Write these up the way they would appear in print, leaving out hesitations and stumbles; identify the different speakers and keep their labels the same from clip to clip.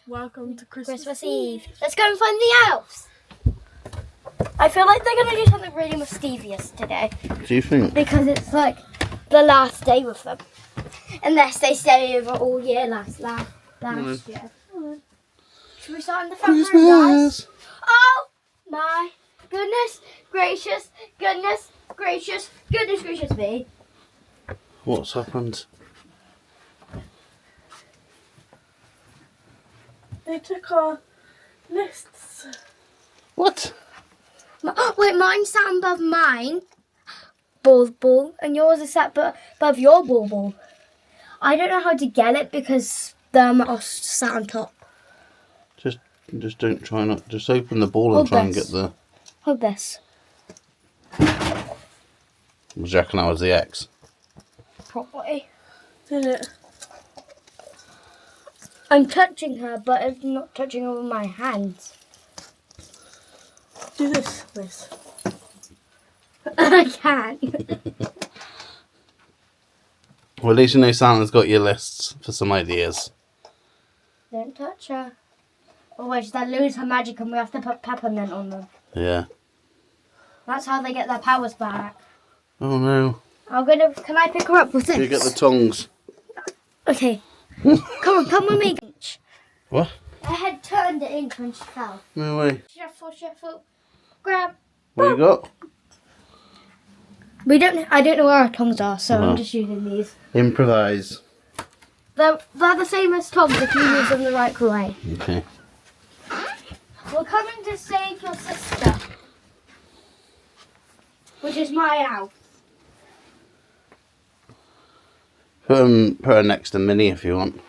Speaker 1: Welcome to
Speaker 2: Christmas Eve. Let's go and find the elves. I feel like they're going to do something really mischievous today.
Speaker 3: Do you think?
Speaker 2: Because it's like the last day with them. Unless they stay over all year last year. Should we start in the front room, guys? Oh my goodness gracious me.
Speaker 3: What's happened?
Speaker 1: They took our lists.
Speaker 3: What?
Speaker 2: Wait, mine's sat above mine. Ball. And yours is sat above your ball. I don't know how to get it because them are sat on top.
Speaker 3: Just don't try not. Just open the ball and try and get the.
Speaker 2: Hold this.
Speaker 3: Do you reckon that was the X?
Speaker 2: Probably.
Speaker 1: Did it?
Speaker 2: I'm touching her, but it's not touching her with my hands.
Speaker 1: Do this, Liz.
Speaker 2: I can't.
Speaker 3: Well, at least you know Santa's got your lists for some ideas.
Speaker 2: Don't touch her. Otherwise they'll lose her magic and we have to put peppermint on them.
Speaker 3: Yeah.
Speaker 2: That's how they get their powers back.
Speaker 3: Oh no.
Speaker 2: Can I pick her up with this?
Speaker 3: You get the tongs.
Speaker 2: Okay. Come with me.
Speaker 3: What?
Speaker 2: Her head turned it in when she fell.
Speaker 3: No way.
Speaker 2: Shuffle. Grab.
Speaker 3: What you got?
Speaker 2: I don't know where our tongs are, so
Speaker 3: No.
Speaker 2: I'm just using these.
Speaker 3: Improvise.
Speaker 2: They're the same as tongs if you use them the right way.
Speaker 3: Okay.
Speaker 2: We're coming to save your sister. Which is my house.
Speaker 3: Put her next to Minnie if you want.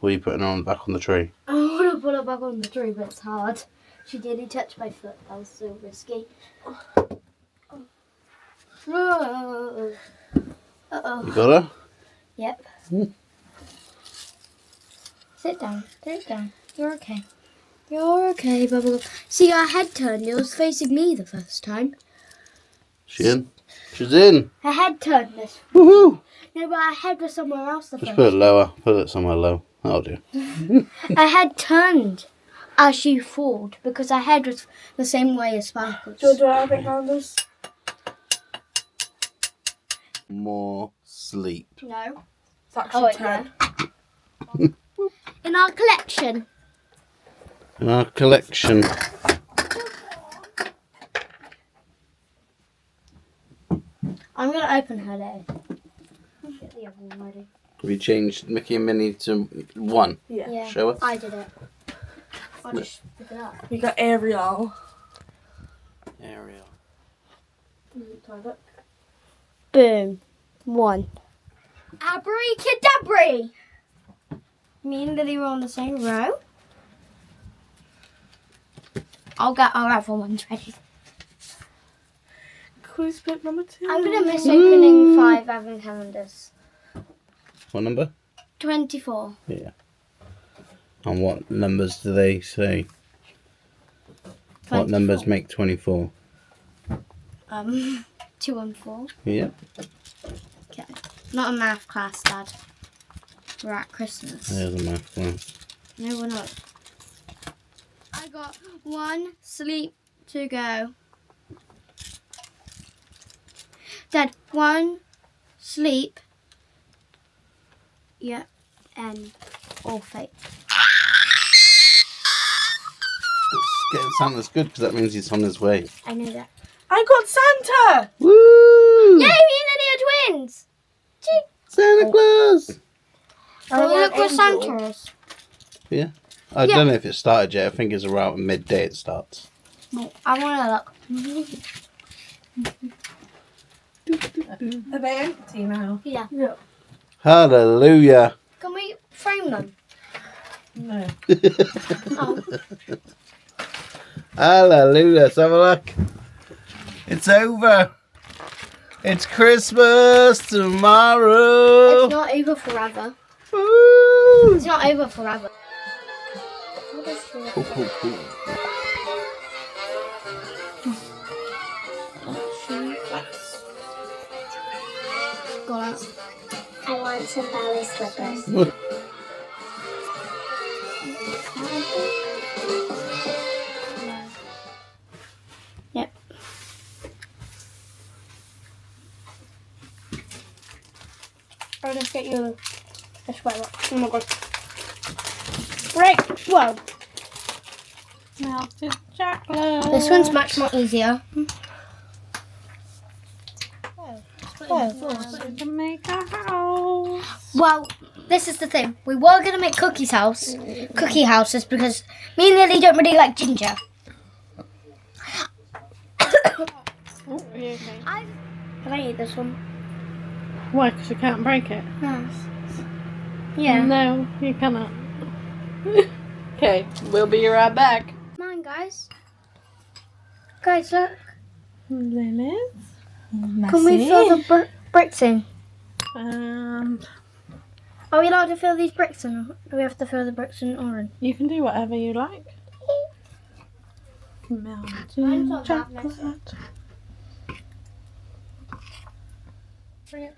Speaker 3: Or you putting her on back on the tree?
Speaker 2: I want to put her back on the tree, but it's hard. She didn't touch my foot. That was so risky. Uh-oh.
Speaker 3: You got her?
Speaker 2: Yep. Sit down. You're okay. You're okay, Bubble. See, our head turned. It was facing me the first time.
Speaker 3: She in? She's in.
Speaker 2: Her head turned this.
Speaker 3: Woohoo!
Speaker 2: No, but her head was somewhere else the
Speaker 3: Just
Speaker 2: first
Speaker 3: put it lower. Put it somewhere low. That'll do.
Speaker 2: Her head turned as she falled because her head was the same way as Sparkle's.
Speaker 1: Do I have it around this?
Speaker 3: More sleep.
Speaker 2: No.
Speaker 1: It's actually 10.
Speaker 2: In our collection.
Speaker 3: In our collection.
Speaker 2: I'm going to open her later. Get the other one ready.
Speaker 3: Have you changed Mickey and Minnie to 1?
Speaker 1: Yeah.
Speaker 3: Show us.
Speaker 2: I did it. I'll just pick it up.
Speaker 1: We got Ariel.
Speaker 3: Ariel.
Speaker 1: Toilet.
Speaker 2: Boom. 1. Abracadabra! Me and Lily were on the same row. I'll get our other ones ready.
Speaker 1: Quiz bit number 2.
Speaker 2: I'm going to miss opening 5 advent calendars.
Speaker 3: What number?
Speaker 2: 24.
Speaker 3: Yeah. And what numbers do they say?
Speaker 2: 24.
Speaker 3: What numbers make 24?
Speaker 2: 2 and 4.
Speaker 3: Yep.
Speaker 2: Okay. Not a math class, Dad. We're at Christmas.
Speaker 3: There's a math class.
Speaker 2: No, we're not. I got 1 sleep to go. Dad, 1 sleep. Yeah. And all fake.
Speaker 3: Getting Santa's good because that means he's on his way.
Speaker 2: I know that.
Speaker 1: I got Santa!
Speaker 3: Woo!
Speaker 2: Yay, me and Lily are twins!
Speaker 3: Santa Claus!
Speaker 2: Can you look where Santa is?
Speaker 3: Yeah. I don't know if it started yet. I think it's around midday it starts.
Speaker 2: No, I want to look.
Speaker 1: Are they empty now?
Speaker 2: Yeah.
Speaker 3: Hallelujah.
Speaker 2: Can we frame them?
Speaker 1: No.
Speaker 2: Oh.
Speaker 3: Hallelujah. Let's have a look. It's over. It's Christmas tomorrow.
Speaker 2: It's not over forever.
Speaker 3: Woo!
Speaker 2: It's not over forever. Got it.
Speaker 4: I want some ballet slippers.
Speaker 2: Yep. I'll just get you a sweater. Oh my god. Right, whoa.
Speaker 1: Melted chocolate.
Speaker 2: This one's much more easier.
Speaker 1: We can make a house.
Speaker 2: Well, this is the thing. We were going to make cookie houses because me and Lily don't really like ginger.
Speaker 1: Oh, are you okay?
Speaker 2: Can I eat this one?
Speaker 1: Why? Because you can't break it.
Speaker 2: No. Yeah.
Speaker 1: No, you cannot. Okay, we'll be right back.
Speaker 2: Come on, guys. Guys, look.
Speaker 1: Lily's.
Speaker 2: Can we fill the bricks in? Are we allowed to fill these bricks in? Or do we have to fill the bricks in orange?
Speaker 1: You can do whatever you like.
Speaker 2: Mine's
Speaker 1: Melted
Speaker 2: not that
Speaker 1: chocolate.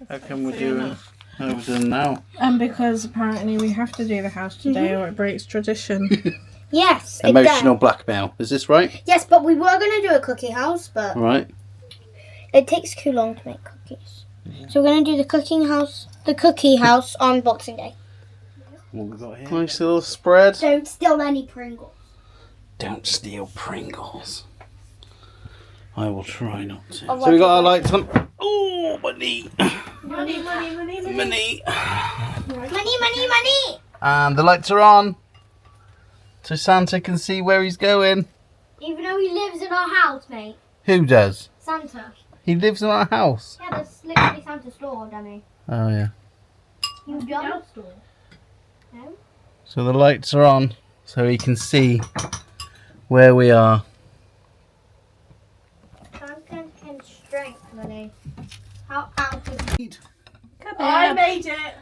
Speaker 3: How can we do it? How are we doing now?
Speaker 1: And because apparently we have to do the house today or it breaks tradition.
Speaker 2: Yes. it
Speaker 3: Emotional
Speaker 2: does.
Speaker 3: blackmail. Is this right?
Speaker 2: Yes, but we were going to do a cookie house, but
Speaker 3: Right.
Speaker 2: it takes too long to make cookies. So we're going to do the cookie house on Boxing Day.
Speaker 3: What we got here? Nice little spread.
Speaker 2: Don't steal any Pringles.
Speaker 3: Don't steal Pringles. I will try not to.
Speaker 2: Oh,
Speaker 3: So we got our lights on. Oh, my knee.
Speaker 1: Money, money, money, money.
Speaker 3: My knee.
Speaker 2: Money, money, money!
Speaker 3: And the lights are on. So Santa can see where he's going.
Speaker 2: Even though he lives in our house, mate.
Speaker 3: Who does?
Speaker 2: Santa.
Speaker 3: He lives in our house.
Speaker 2: Yeah, that's literally Santa's store, dummy.
Speaker 3: Oh, yeah.
Speaker 2: You dumb? No?
Speaker 3: So the lights are on so he can see where we are.
Speaker 2: Santa can strength, money. How could
Speaker 1: I made it.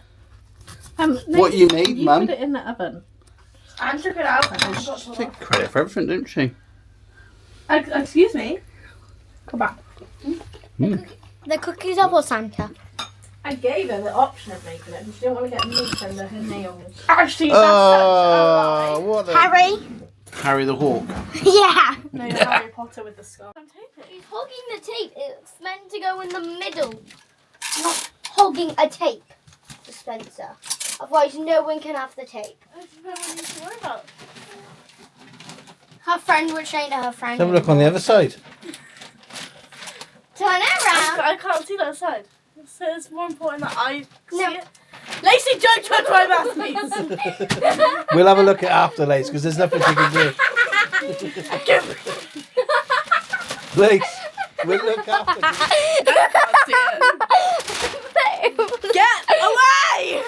Speaker 3: What you made,
Speaker 1: You
Speaker 3: Mum?
Speaker 1: put it in the oven. I took it out.
Speaker 3: She take credit for everything, didn't she?
Speaker 1: Excuse me. Come back.
Speaker 2: The cookies are for Santa.
Speaker 1: I gave her the option of making it, but she didn't want to get meat under her nails. Actually, that's such a lie.
Speaker 3: What a...
Speaker 2: Harry?
Speaker 3: Harry the Hawk.
Speaker 2: Yeah.
Speaker 1: No, you're Harry Potter with the scarf.
Speaker 2: He's hogging the tape. It's meant to go in the middle. Not hogging a tape dispenser. Otherwise, no one can have the tape. Her friend would say to her friend.
Speaker 3: Have a look on the other side.
Speaker 2: Turn it around.
Speaker 1: I can't see that side. So it's more important that I see
Speaker 2: No.
Speaker 1: it. Lacey, don't touch my mouthpiece.
Speaker 3: We'll have a look at after, Lace, because there's nothing she can do. Lace, we'll look after.
Speaker 1: I can't see it. Get away!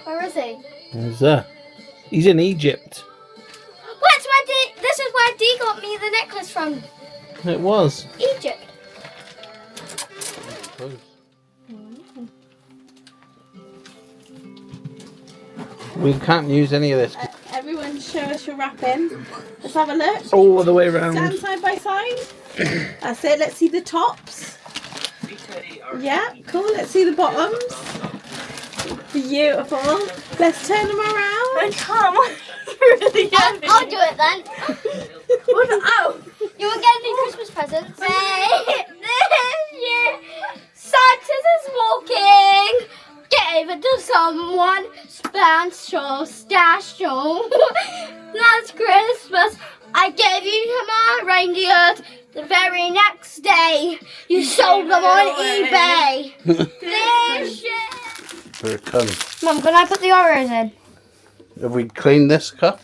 Speaker 2: Where is he?
Speaker 3: Where's that? He's in Egypt.
Speaker 2: This is where Dee got me the necklace from.
Speaker 3: It was.
Speaker 2: Egypt.
Speaker 3: We can't use any of this.
Speaker 1: Everyone show us your wrapping. Let's have a look.
Speaker 3: All the way around.
Speaker 1: Stand side by side. That's it. Let's see the tops. Yeah, cool. Let's see the bottoms. Beautiful. Let's turn them around. I can't. Really
Speaker 2: I'll do it then.
Speaker 1: Oh.
Speaker 2: You won't get any Christmas presents. This year, Santa's is walking. Gave it to someone special. Last Christmas, I gave you to my reindeer. The very next day, you sold them on eBay. This year.
Speaker 3: For a cunt.
Speaker 2: Mum, can I put the Oreos in?
Speaker 3: Have we cleaned this cup?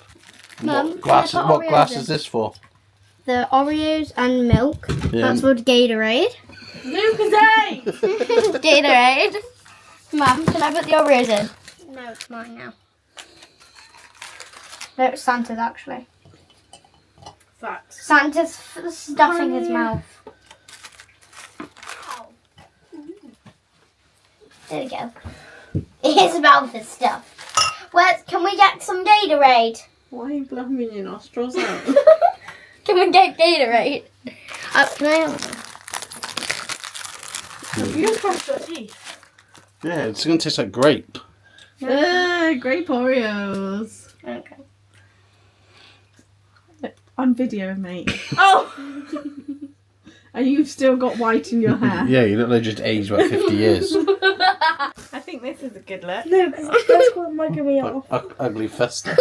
Speaker 2: Mum,
Speaker 3: What glass,
Speaker 2: can I put
Speaker 3: what
Speaker 2: Oreos
Speaker 3: glass
Speaker 2: in?
Speaker 3: is this for?
Speaker 2: The Oreos and milk.
Speaker 3: Yeah.
Speaker 2: That's called Gatorade.
Speaker 1: Lucasade!
Speaker 2: Gatorade. Mum, can I put the Oreos in? No, it's mine now. No, it's Santa's actually.
Speaker 1: Facts.
Speaker 2: Santa's stuffing his mouth. There we go. His mouth is stuffed. Can we get some Gatorade?
Speaker 1: Why are you blowing your nostrils out?
Speaker 2: Can we get Gatorade? Can I have one?
Speaker 1: You can brush your teeth.
Speaker 3: Yeah, it's going to taste like grape.
Speaker 1: Ew. Grape Oreos.
Speaker 2: Okay.
Speaker 1: I'm videoing, mate. Oh! And you've still got white in your hair.
Speaker 3: Yeah, you look like just aged about 50 years.
Speaker 1: I think this is a good look.
Speaker 2: No, that's what mugging me off.
Speaker 3: Ugly festa.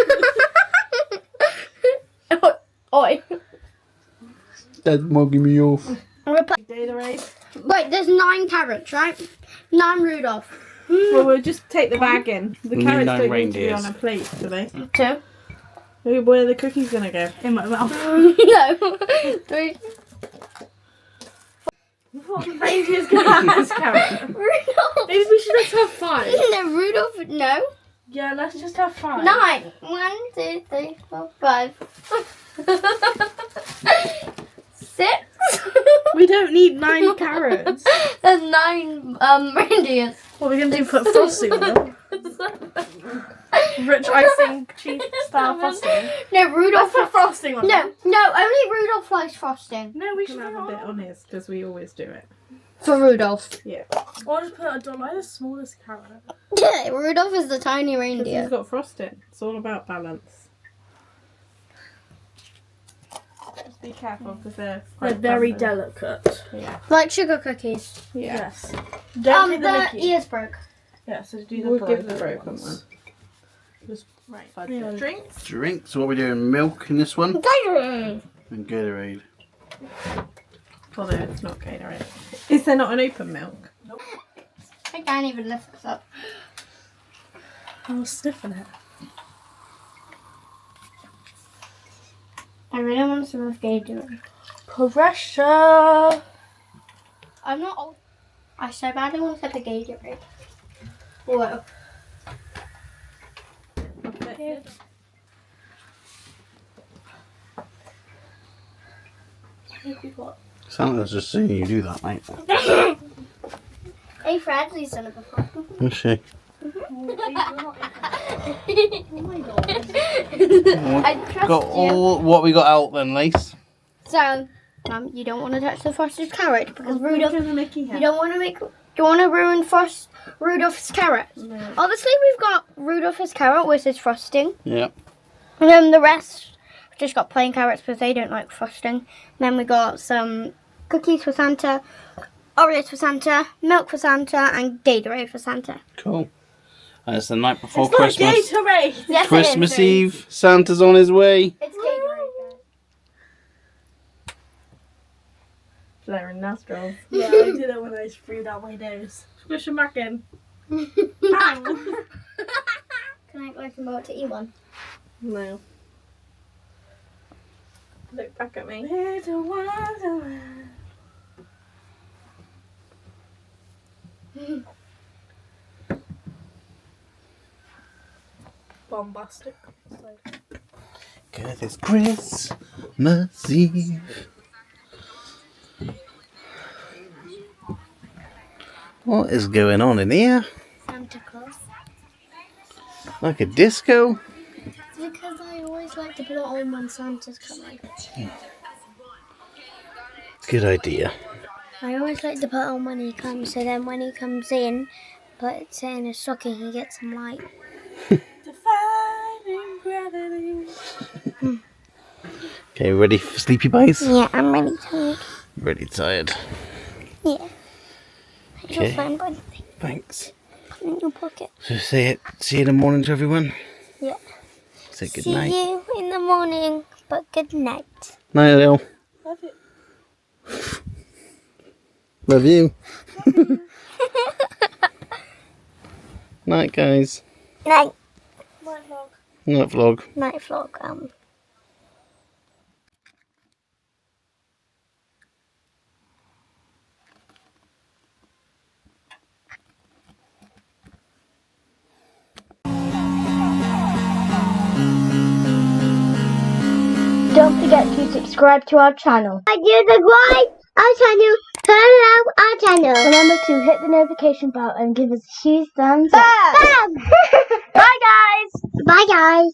Speaker 2: Oi.
Speaker 3: That's mugging me off.
Speaker 1: Gatorade.
Speaker 2: Wait, there's 9 carrots, right? 9 Rudolph.
Speaker 1: Well, we'll just take the bag in. The
Speaker 3: We need
Speaker 1: carrots
Speaker 3: 9
Speaker 1: don't need to be
Speaker 3: reindeers.
Speaker 1: on a plate, do they?
Speaker 2: 2.
Speaker 1: Where are the cookies going to go?
Speaker 2: In my mouth. No. 3.
Speaker 1: What reindeer's going to have this carrot?
Speaker 2: Rudolph.
Speaker 4: Maybe we should just have 5.
Speaker 2: No, Rudolph, no.
Speaker 4: Yeah, let's just have 5.
Speaker 2: 9. 1, 2, 3, 4, 5. 6.
Speaker 1: We don't need 9 carrots.
Speaker 2: There's 9 reindeers.
Speaker 4: What are we going to do? Put frosting on them? Rich icing cheese style frosting?
Speaker 2: No, Rudolph.
Speaker 4: Let's put frosting on them.
Speaker 2: No, only Rudolph likes frosting.
Speaker 4: No, we
Speaker 1: We
Speaker 4: should
Speaker 1: can have a bit on his because we always do it.
Speaker 2: For Rudolph.
Speaker 1: Yeah.
Speaker 4: Or just put a dollar, the smallest carrot.
Speaker 2: Yeah, Rudolph is the tiny
Speaker 1: Because
Speaker 2: reindeer.
Speaker 1: he's got frosting. It's all about balance. Just be careful because they're
Speaker 4: They're
Speaker 1: quite
Speaker 4: very
Speaker 1: crumbly.
Speaker 4: delicate.
Speaker 1: Yeah.
Speaker 2: Like sugar cookies.
Speaker 1: Yeah.
Speaker 4: Yes. Don't take the
Speaker 2: the
Speaker 4: Mickey.
Speaker 2: ears broke.
Speaker 4: Yeah, so do the
Speaker 1: We'll give the
Speaker 4: broken
Speaker 1: broken one.
Speaker 4: ones.
Speaker 1: Just
Speaker 4: Right.
Speaker 1: fudge
Speaker 4: Yeah.
Speaker 1: it. Drinks.
Speaker 3: Drinks. What are we doing? Milk in this one?
Speaker 2: Gatorade.
Speaker 3: And Gatorade.
Speaker 1: Although it's not Gatorade. Is there not an open milk?
Speaker 2: I can't even lift this up.
Speaker 4: I was sniffing it.
Speaker 2: I really want some of Gatorade.
Speaker 4: Pressure.
Speaker 2: I'm not old. I so badly want to have the Gatorade. Whoa.
Speaker 3: Sounds like I was just seeing you do that, mate.
Speaker 2: Hey, Bradley's done it before.
Speaker 3: Is she?
Speaker 2: I trust
Speaker 3: Got
Speaker 2: you.
Speaker 3: all what we got out then, Lace.
Speaker 2: So, you don't want to touch the frosted carrot because Rudolph.
Speaker 1: Look at the Mickey
Speaker 2: You
Speaker 1: hat.
Speaker 2: don't want to make. You want to ruin Rudolph's carrot.
Speaker 1: No.
Speaker 2: Obviously, we've got Rudolph's carrot with his frosting,
Speaker 3: Yep.
Speaker 2: and then the rest we've just got plain carrots because they don't like frosting. And then we got some cookies for Santa, Oreos for Santa, milk for Santa, and Gatorade for Santa.
Speaker 3: Cool. And it's the night before
Speaker 4: It's not
Speaker 3: Christmas.
Speaker 4: Gatorade.
Speaker 2: Yes,
Speaker 3: Christmas
Speaker 2: it is.
Speaker 3: Eve. Santa's on his way.
Speaker 2: It's Gatorade. Guys.
Speaker 1: Flaring nostrils.
Speaker 4: Yeah, I did it when I sprayed out my nose. Squish them back in.
Speaker 2: Can I like him about to eat one?
Speaker 1: No. Look back at me.
Speaker 4: Little wonderland. Bombastic.
Speaker 3: Cause it's Christmas Eve. What is going on in here?
Speaker 2: Santa Claus.
Speaker 3: Like a disco?
Speaker 2: Because I always like to put it on when Santa's coming.
Speaker 3: Good idea.
Speaker 2: I always like to put it on when he comes, so then when he comes in, puts it in a stocking, he gets some light.
Speaker 4: Defying gravity.
Speaker 3: Okay, ready for sleepy boys?
Speaker 2: Yeah, I'm really tired.
Speaker 3: Really tired.
Speaker 2: Yeah. Your
Speaker 3: Okay.
Speaker 2: phone, bud.
Speaker 3: Thanks.
Speaker 2: Put it in your pocket.
Speaker 3: So see you in the morning to everyone.
Speaker 2: Yeah.
Speaker 3: Say good
Speaker 2: See
Speaker 3: night.
Speaker 2: you in the morning, but good night.
Speaker 3: Night, Lil.
Speaker 4: Love it.
Speaker 3: Love you. Night, guys.
Speaker 2: Night.
Speaker 4: My vlog.
Speaker 3: Night vlog.
Speaker 2: Night vlog. Don't forget to subscribe to our channel. Subscribe our channel. Turn on our channel. Remember to hit the notification bell and give us a huge thumbs up. Bye guys. Bye guys.